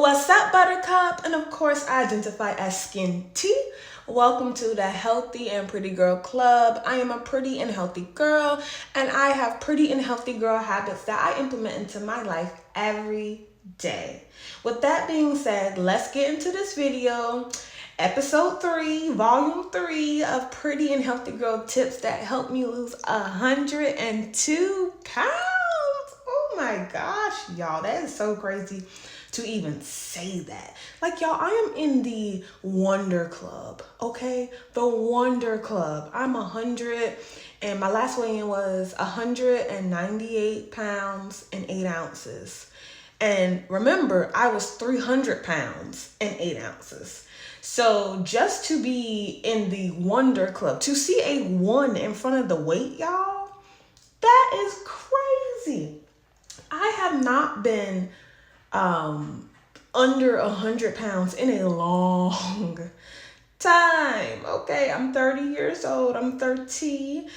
What's up, Buttercup? And of course, I identify as Skin T. Welcome to the Healthy and Pretty Girl Club. I am a pretty and healthy girl, and I have pretty and healthy girl habits that I implement into my life every day. With that being said, let's get into this video. Episode 3, Volume 3 of Pretty and Healthy Girl Tips that helped me lose 102 pounds. Oh my gosh, y'all, that is so crazy to even say that. Like, y'all, I am in the Wonder Club, okay? The Wonder Club. I'm 100, and my last weigh-in was 198 pounds and 8 ounces. And remember, I was 300 pounds and 8 ounces. So just to be in the Wonder Club, to see a 1 in front of the weight, y'all, that is crazy. I have not been under 100 pounds in a long time. Okay, I'm 30 years old. I'm 30.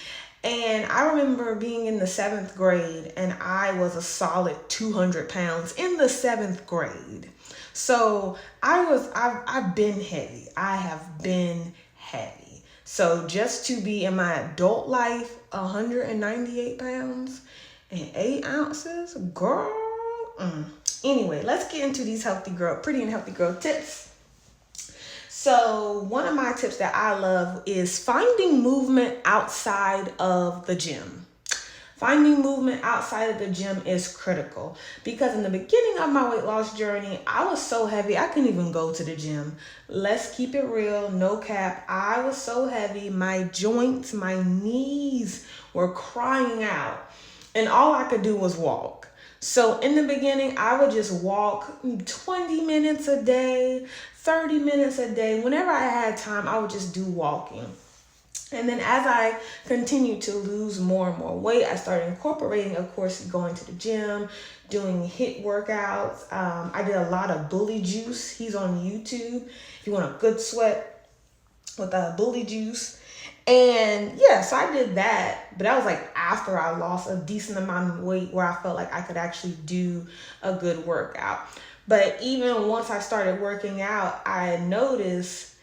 And I remember being in the 7th grade, and I was a solid 200 pounds in the 7th grade. So I've been heavy. I have been heavy. So just to be in my adult life, 198 pounds and 8 ounces, girl. Anyway, let's get into these pretty and healthy girl tips. So one of my tips that I love is finding movement outside of the gym. Finding movement outside of the gym is critical because in the beginning of my weight loss journey, I was so heavy, I couldn't even go to the gym. Let's keep it real, no cap. I was so heavy, my joints, my knees were crying out, and all I could do was walk. So in the beginning, I would just walk 20 minutes a day, 30 minutes a day. Whenever I had time, I would just do walking. And then as I continued to lose more and more weight, I started incorporating, of course, going to the gym, doing HIIT workouts. I did a lot of Bully Juice. He's on YouTube. If you want a good sweat with Bully Juice. And yeah, so I did that, but that was like after I lost a decent amount of weight where I felt like I could actually do a good workout. But even once I started working out, I noticed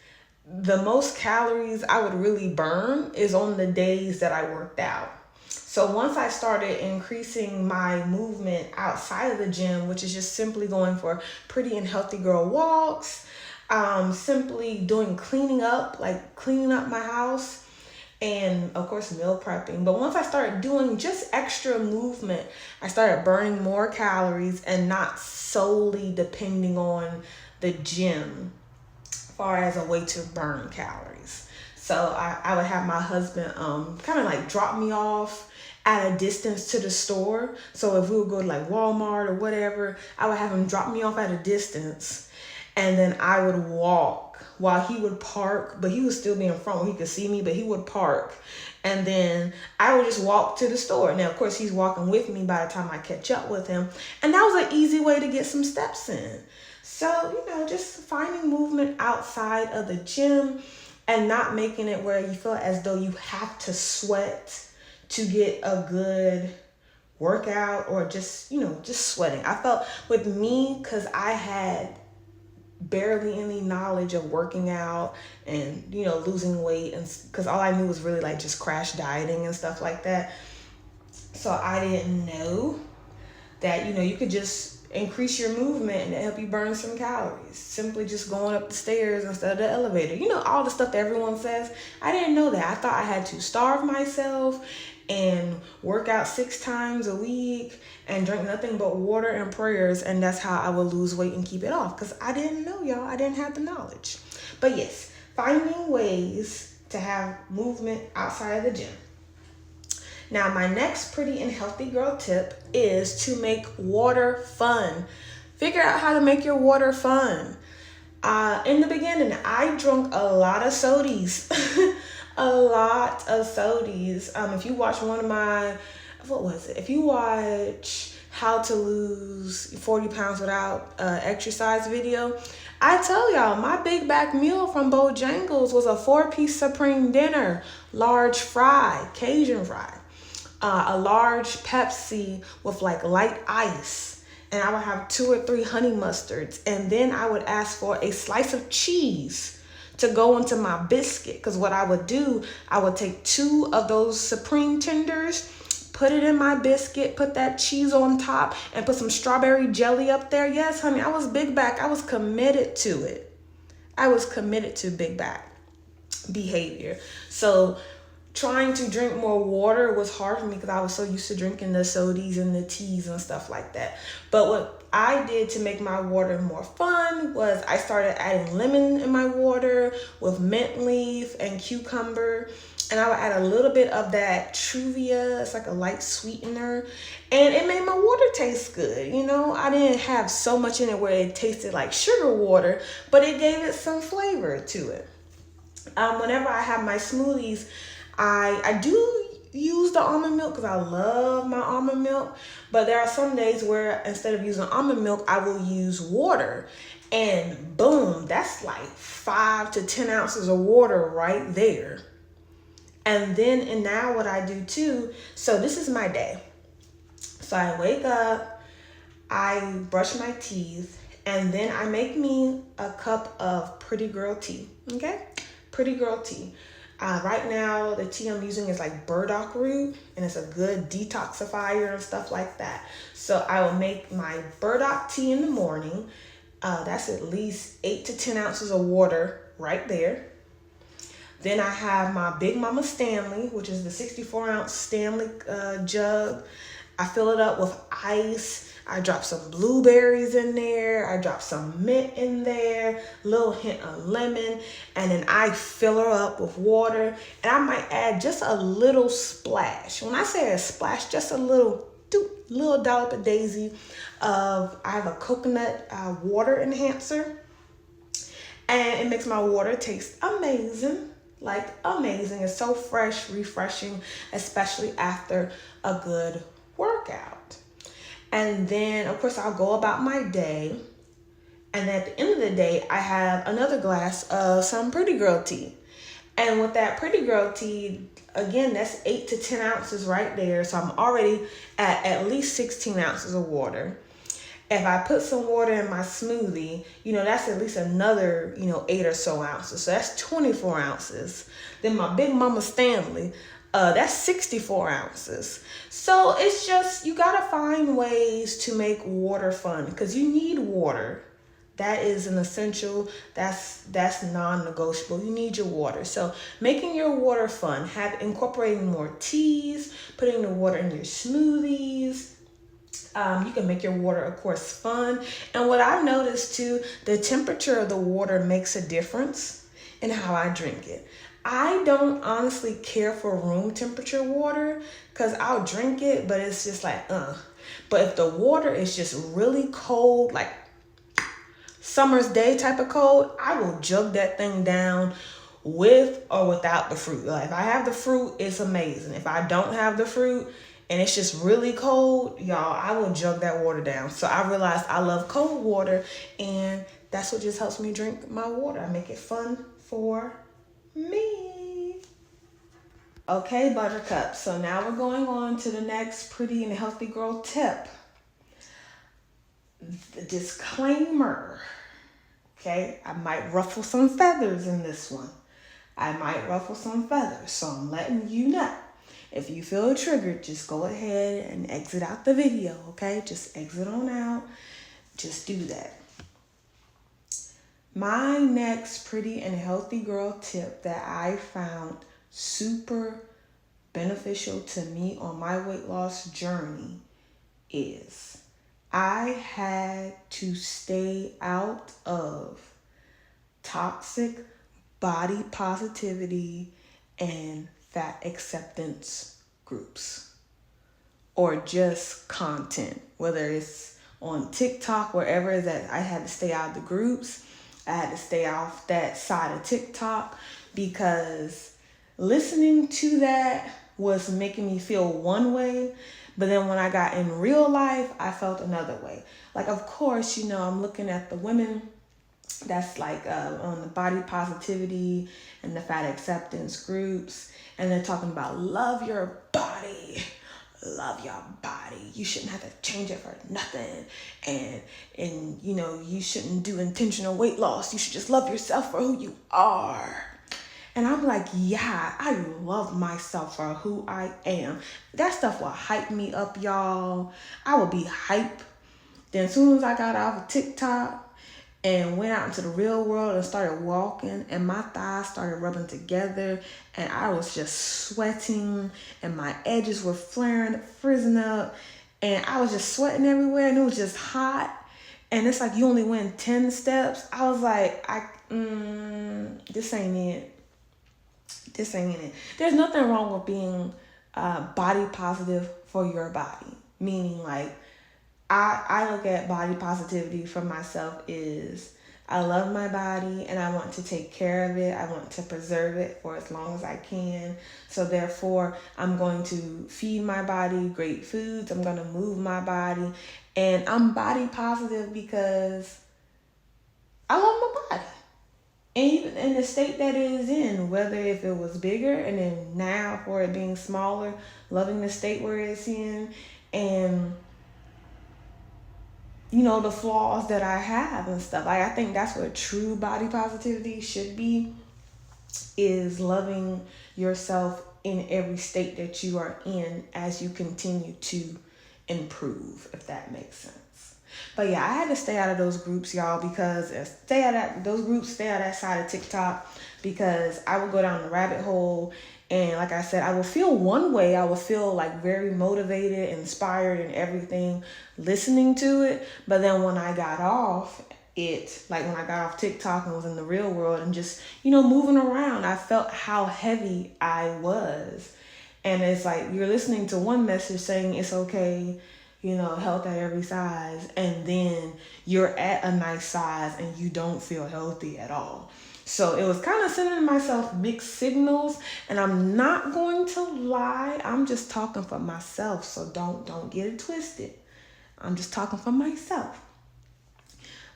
the most calories I would really burn is on the days that I worked out. So once I started increasing my movement outside of the gym, which is just simply going for pretty and healthy girl walks, simply doing cleaning up my house, and of course meal prepping. But once I started doing just extra movement, I started burning more calories and not solely depending on the gym far as a way to burn calories. So I would have my husband kind of like drop me off at a distance to the store. So if we would go to like Walmart or whatever, I would have him drop me off at a distance, and then I would walk while he would park, but he would still be in front where he could see me, but he would park. And then I would just walk to the store. Now, of course, he's walking with me by the time I catch up with him. And that was an easy way to get some steps in. So, just finding movement outside of the gym and not making it where you feel as though you have to sweat to get a good workout, or just sweating. I felt with me, because I had barely any knowledge of working out and losing weight, and because all I knew was really like just crash dieting and stuff like that. So I didn't know that you could just increase your movement and help you burn some calories simply just going up the stairs instead of the elevator. All the stuff that everyone says. I didn't know that. I thought I had to starve myself and work out 6 times a week and drink nothing but water and prayers, and that's how I would lose weight and keep it off, because I didn't know, y'all. I didn't have the knowledge. But yes, finding ways to have movement outside of the gym. Now, my next pretty and healthy girl tip is to make water fun. Figure out how to make your water fun. In the beginning, I drank a lot of sodies. A lot of sodies. If you watch if you watch How to Lose 40 Pounds Without Exercise video, I tell y'all, my big back meal from Bojangles was a 4-piece supreme dinner, large fry, Cajun fry, a large Pepsi with like light ice, and I would have 2 or 3 honey mustards, and then I would ask for a slice of cheese to go into my biscuit. Because what I would do, I would take 2 of those Supreme tenders, put it in my biscuit, put that cheese on top, and put some strawberry jelly up there. Yes, honey, I was big back. I was committed to it. I was committed to big back behavior. So trying to drink more water was hard for me because I was so used to drinking the sodies and the teas and stuff like that. But what I did to make my water more fun was I started adding lemon in my water with mint leaf and cucumber. And I would add a little bit of that Truvia. It's like a light sweetener. And it made my water taste good. You know, I didn't have so much in it where it tasted like sugar water, but it gave it some flavor to it. Whenever I have my smoothies, I do use the almond milk because I love my almond milk. But there are some days where instead of using almond milk, I will use water. And boom, that's like 5 to 10 ounces of water right there. And now what I do too, so this is my day. So I wake up, I brush my teeth, and then I make me a cup of Pretty Girl tea, okay? Pretty Girl tea. Right now, the tea I'm using is like burdock root, and it's a good detoxifier and stuff like that. So I will make my burdock tea in the morning. That's at least 8 to 10 ounces of water right there. Then I have my Big Mama Stanley, which is the 64-ounce Stanley jug. I fill it up with ice. I drop some blueberries in there. I drop some mint in there, a little hint of lemon, and then I fill her up with water. And I might add just a little splash. When I say a splash, just a little dollop of daisy of, I have a coconut water enhancer. And it makes my water taste amazing. Like amazing. It's so fresh, refreshing, especially after a good workout. And then, of course, I'll go about my day. And at the end of the day, I have another glass of some Pretty Girl tea. And with that Pretty Girl tea, again, that's 8 to 10 ounces right there. So I'm already at least 16 ounces of water. If I put some water in my smoothie, that's at least another, 8 or so ounces. So that's 24 ounces. Then my Big Mama Stanley, that's 64 ounces. So it's just, you got to find ways to make water fun because you need water. That is an essential. That's non-negotiable. You need your water. So making your water fun, incorporating more teas, putting the water in your smoothies. You can make your water, of course, fun. And what I've noticed too, the temperature of the water makes a difference in how I drink it. I don't honestly care for room temperature water because I'll drink it, but it's just like, But if the water is just really cold, like summer's day type of cold, I will jug that thing down with or without the fruit. Like if I have the fruit, it's amazing. If I don't have the fruit, and it's just really cold, y'all, I will jug that water down. So I realized I love cold water, and that's what just helps me drink my water. I make it fun for me. Okay, Buttercup. So now we're going on to the next pretty and healthy girl tip. The disclaimer. Okay, I might ruffle some feathers in this one. So I'm letting you know. If you feel triggered, just go ahead and exit out the video, okay? Just exit on out. Just do that. My next pretty and healthy girl tip that I found super beneficial to me on my weight loss journey is I had to stay out of toxic body positivity and fat acceptance groups or just content, whether it's on TikTok, wherever it's at. I had to stay out of the groups. I had to stay off that side of TikTok because listening to that was making me feel one way, but then when I got in real life, I felt another way. Like, of course, I'm looking at the women that's like on the body positivity and the fat acceptance groups, and they're talking about love your body, love your body. You shouldn't have to change it for nothing. And you shouldn't do intentional weight loss. You should just love yourself for who you are. And I'm like, yeah, I love myself for who I am. That stuff will hype me up, y'all. I will be hype. Then as soon as I got off of TikTok and went out into the real world and started walking, and my thighs started rubbing together, and I was just sweating, and my edges were flaring, frizzing up, and I was just sweating everywhere, and it was just hot. And it's like you only went 10 steps. I was like, this ain't it. This ain't it. There's nothing wrong with being body positive for your body. Meaning, like, I look at body positivity for myself is I love my body and I want to take care of it. I want to preserve it for as long as I can. So therefore, I'm going to feed my body great foods. I'm going to move my body. And I'm body positive because I love my body. And even in the state that it is in, whether if it was bigger and then now for it being smaller, loving the state where it's in, and the flaws that I have and stuff. I think that's what true body positivity should be, is loving yourself in every state that you are in as you continue to improve, if that makes sense. But yeah, I had to stay out of those groups, y'all, because stay out of that side of TikTok, because I would go down the rabbit hole. And like I said, I will feel one way. I will feel like very motivated, inspired, and everything listening to it. But then when I got off when I got off TikTok and was in the real world and just, moving around, I felt how heavy I was. And it's like you're listening to one message saying it's okay, health at every size. And then you're at a nice size and you don't feel healthy at all. So it was kind of sending myself mixed signals, and I'm not going to lie. I'm just talking for myself, so don't get it twisted. I'm just talking for myself.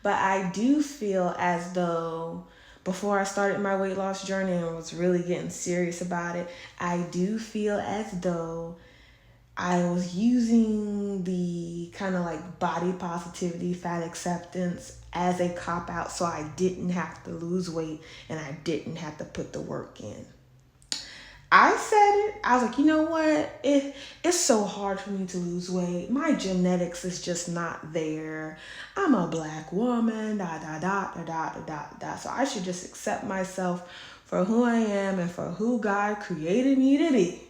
But I do feel as though before I started my weight loss journey and was really getting serious about it, I do feel as though I was using the kind of like body positivity, fat acceptance as a cop-out, so I didn't have to lose weight and I didn't have to put the work in. I said it. I was like, you know what? It's so hard for me to lose weight. My genetics is just not there. I'm a black woman, So I should just accept myself for who I am and for who God created me to be.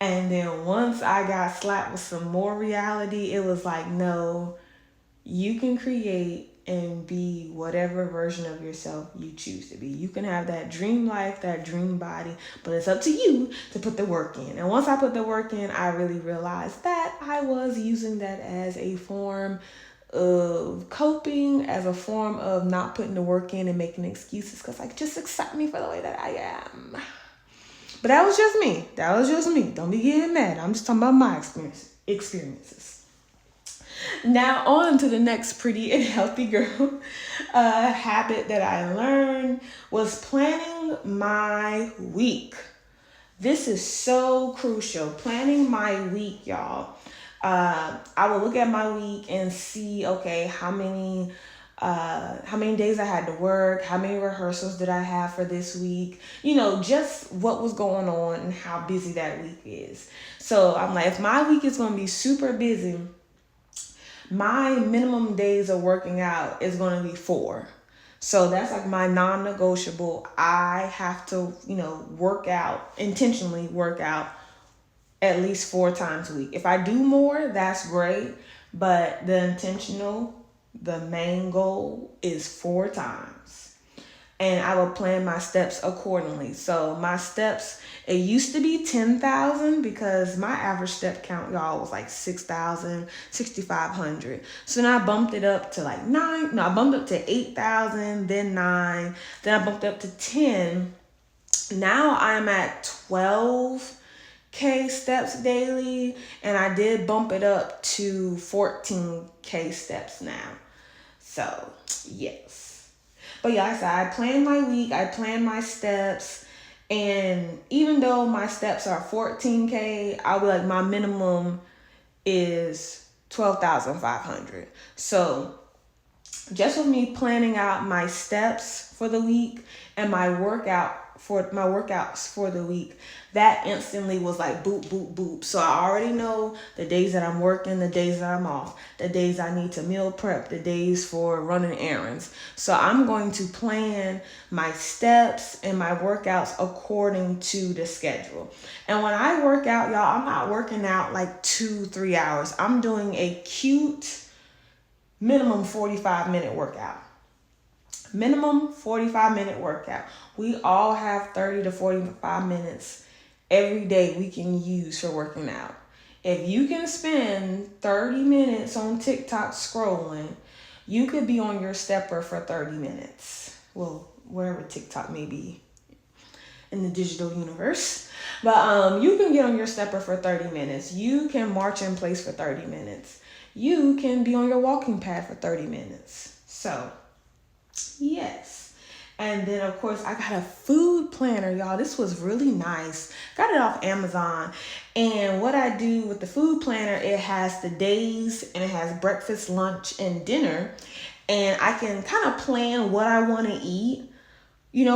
And then once I got slapped with some more reality, it was like, no, you can create and be whatever version of yourself you choose to be. You can have that dream life, that dream body, but it's up to you to put the work in. And once I put the work in, I really realized that I was using that as a form of coping, as a form of not putting the work in and making excuses, because like, just accept me for the way that I am. But that was just me. Don't be getting mad. I'm just talking about my experiences. Now on to the next pretty and healthy girl habit that I learned was planning my week. This is so crucial. Planning my week, y'all. I will look at my week and see, okay, how many days I had to work, how many rehearsals did I have for this week, just what was going on and how busy that week is. So I'm like, if my week is going to be super busy, my minimum days of working out is going to be 4. So that's like my non-negotiable. I have to, intentionally work out at least 4 times a week. If I do more, that's great. But the main goal is 4 times. And I will plan my steps accordingly. So my steps, it used to be 10,000 because my average step count, y'all, was like 6,000, 6,500. So now I bumped it up to like 9. No, I bumped up to 8,000, then 9. Then I bumped up to 10. Now I'm at 12K steps daily. And I did bump it up to 14K steps now. So, yes. But yeah, like I said, I plan my week, I plan my steps, And even though my steps are 14K, I'll be like, my minimum is 12,500. So just with me planning out my steps for the week and my workouts for the week, that instantly was like boop, boop, boop. So I already know the days that I'm working, the days that I'm off, the days I need to meal prep, the days for running errands. So I'm going to plan my steps and my workouts according to the schedule. And when I work out, y'all, I'm not working out like 2-3 hours. I'm doing a cute minimum 45-minute workout. Minimum 45-minute workout. We all have 30 to 45 minutes every day we can use for working out. If you can spend 30 minutes on TikTok scrolling, you could be on your stepper for 30 minutes. Well, wherever TikTok may be in the digital universe. But you can get on your stepper for 30 minutes. You can march in place for 30 minutes. You can be on your walking pad for 30 minutes. So, yes. And then, of course, I got a food planner, y'all. This was really nice. Got it off Amazon. And what I do with the food planner, it has the days and it has breakfast, lunch, and dinner. And I can kind of plan what I want to eat,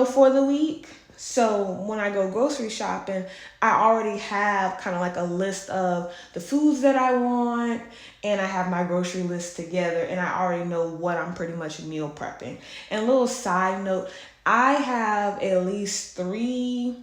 for the week. So when I go grocery shopping, I already have kind of like a list of the foods that I want, and I have my grocery list together, and I already know what I'm pretty much meal prepping. And a little side note, I have at least 3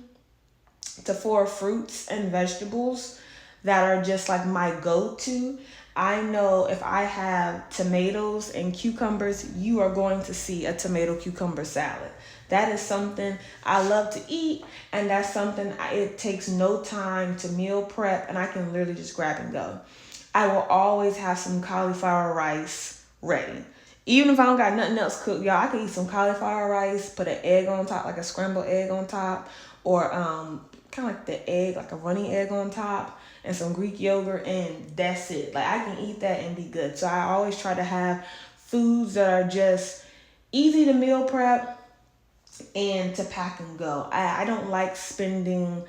to 4 fruits and vegetables that are just like my go-to. I know if I have tomatoes and cucumbers, you are going to see a tomato cucumber salad. That is something I love to eat, and that's something it takes no time to meal prep, and I can literally just grab and go. I will always have some cauliflower rice ready. Even if I don't got nothing else cooked, y'all, I can eat some cauliflower rice, put an egg on top, like a scrambled egg on top, or kind of like the egg, like a runny egg on top, and some Greek yogurt, and that's it. Like, I can eat that and be good. So I always try to have foods that are just easy to meal prep and to pack and go. I don't like spending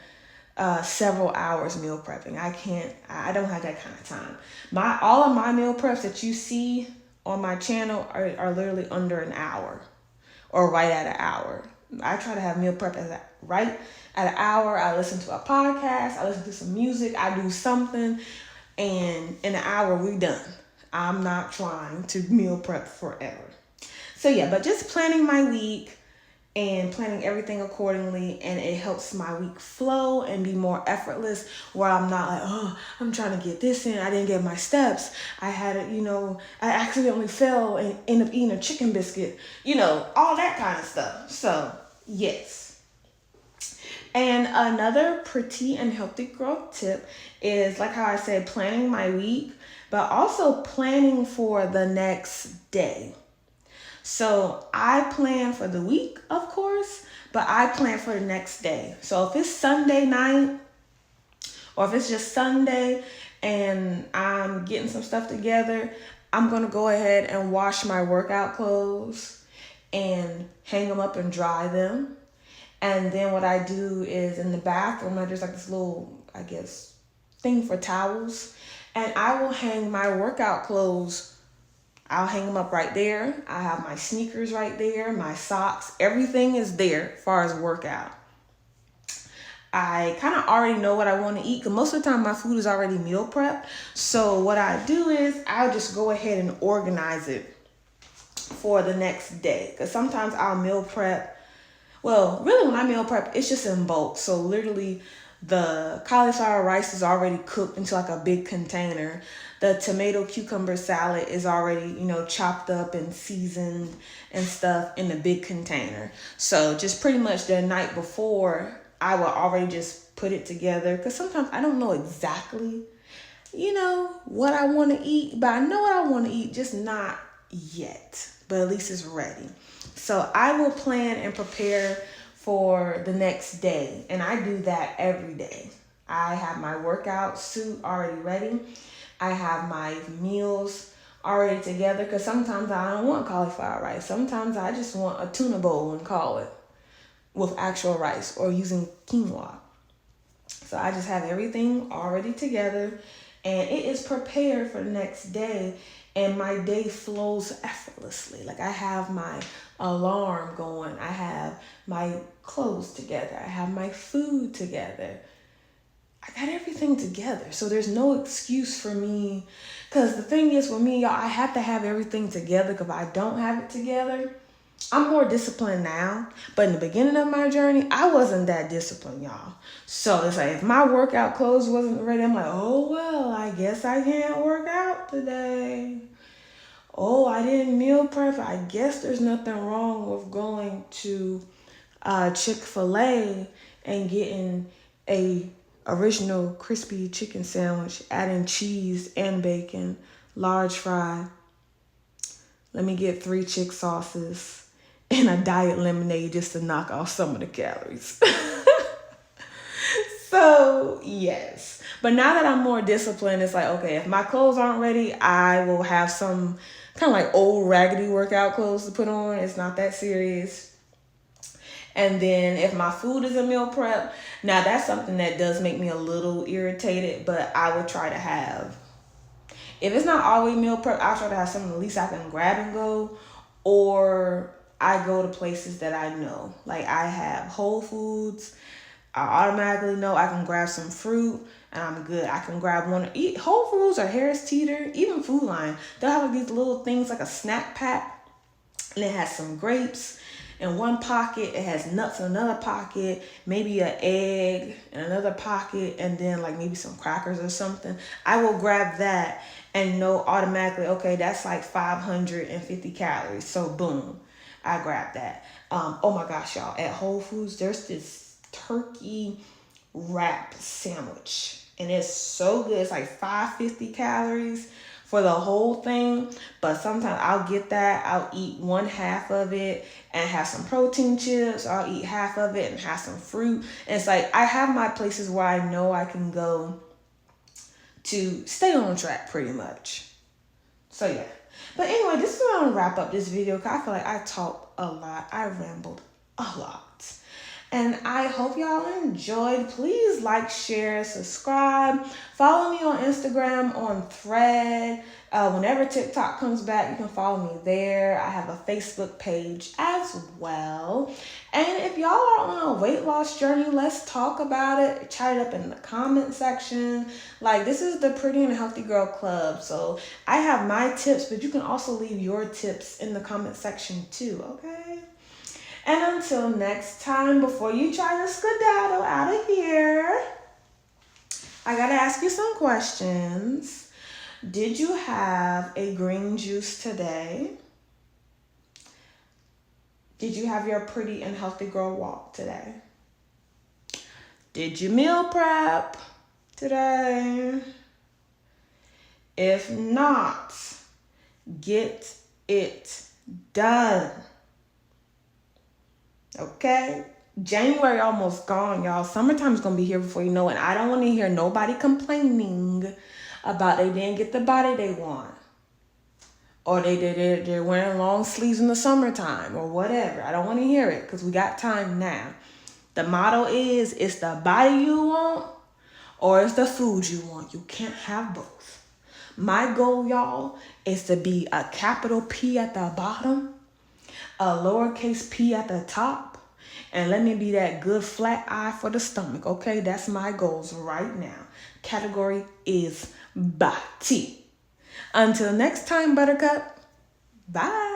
several hours meal prepping. I don't have that kind of time. All of my meal preps that you see on my channel are literally under an hour or right at an hour. I try to have meal prep right at an hour. I listen to a podcast, I listen to some music, I do something, and in an hour we done. I'm not trying to meal prep forever. So yeah, but just planning my week and planning everything accordingly, and it helps my week flow and be more effortless, where I'm not like, oh, I'm trying to get this in, I didn't get my steps, I had it, I accidentally fell and ended up eating a chicken biscuit, all that kind of stuff. So yes. And another pretty and healthy growth tip is, like how I said, planning my week, but also planning for the next day. So I plan for the week, of course, but I plan for the next day. So if it's Sunday night, or if it's just Sunday and I'm getting some stuff together, I'm going to go ahead and wash my workout clothes and hang them up and dry them. And then what I do is, in the bathroom, there's like this little, thing for towels. And I will hang my workout clothes. I'll hang them up right there. I have my sneakers right there, my socks, everything is there as far as workout. I kind of already know what I want to eat, because most of the time my food is already meal prep. So what I do is I'll just go ahead and organize it for the next day. Because sometimes I'll meal prep. Well, really when I meal prep, it's just in bulk. So literally the cauliflower rice is already cooked into like a big container. The tomato cucumber salad is already, chopped up and seasoned and stuff in the big container. So just pretty much the night before, I will already just put it together. Because sometimes I don't know exactly, what I want to eat. But I know what I want to eat, just not yet. But at least it's ready. So I will plan and prepare for the next day. And I do that every day. I have my workout suit already ready. I have my meals already together, because sometimes I don't want cauliflower rice. Sometimes I just want a tuna bowl and call it. with actual rice or using quinoa. So I just have everything already together and it is prepared for the next day, and my day flows effortlessly. Like I have my alarm going, I have my clothes together, I have my food together. I got everything together. So there's no excuse for me. Because the thing is with me, y'all, I have to have everything together. Because if I don't have it together, I'm more disciplined now. But in the beginning of my journey, I wasn't that disciplined, y'all. So it's like if my workout clothes wasn't ready, I'm like, oh, well, I guess I can't work out today. Oh, I didn't meal prep. I guess there's nothing wrong with going to Chick-fil-A and getting a original crispy chicken sandwich, adding cheese and bacon, large fry. Let me get 3 chick sauces and a diet lemonade just to knock off some of the calories. So, yes. But now that I'm more disciplined, it's like, okay, if my clothes aren't ready, I will have some kind of like old raggedy workout clothes to put on. It's not that serious. And then if my food is a meal prep, now that's something that does make me a little irritated, but I would try to have, if it's not always meal prep, I'll try to have something at least I can grab and go, or I go to places that I know. Like I have Whole Foods. I automatically know I can grab some fruit and I'm good. I can grab one, eat Whole Foods or Harris Teeter, even Food Line. They'll have these little things like a snack pack, and it has some grapes in one pocket, it has nuts in another pocket, maybe an egg in another pocket, and then like maybe some crackers or something. I will grab that and know automatically, okay, that's like 550 calories. So boom, I grab that. Oh my gosh, y'all, at Whole Foods, there's this turkey wrap sandwich, and it's so good. It's like 550 calories for the whole thing, but sometimes I'll get that, I'll eat 1/2 of it and have some protein chips, I'll eat 1/2 of it and have some fruit. And it's like I have my places where I know I can go to stay on track pretty much. So yeah. But anyway, this is where I'm gonna wrap up this video because I feel like I talked a lot, I rambled a lot. And I hope y'all enjoyed. Please like, share, subscribe. Follow me on Instagram, on Thread. Whenever TikTok comes back, you can follow me there. I have a Facebook page as well. And if y'all are on a weight loss journey, let's talk about it. Chat it up in the comment section. Like, this is the Pretty and Healthy Girl Club. So I have my tips, but you can also leave your tips in the comment section too, okay? And until next time, before you try to skedaddle out of here, I gotta ask you some questions. Did you have a green juice today? Did you have your Pretty and Healthy Girl walk today? Did you meal prep today? If not, get it done. Okay? January almost gone, y'all. Summertime's gonna be here before you know it. I don't want to hear nobody complaining about they didn't get the body they want, or they're wearing long sleeves in the summertime, or whatever. I don't want to hear it because we got time now. The motto is, it's the body you want or it's the food you want. You can't have both. My goal, y'all, is to be a capital P at the bottom, a lowercase p at the top, and let me be that good flat eye for the stomach, okay? That's my goals right now. Category is body. Until next time, Buttercup, bye.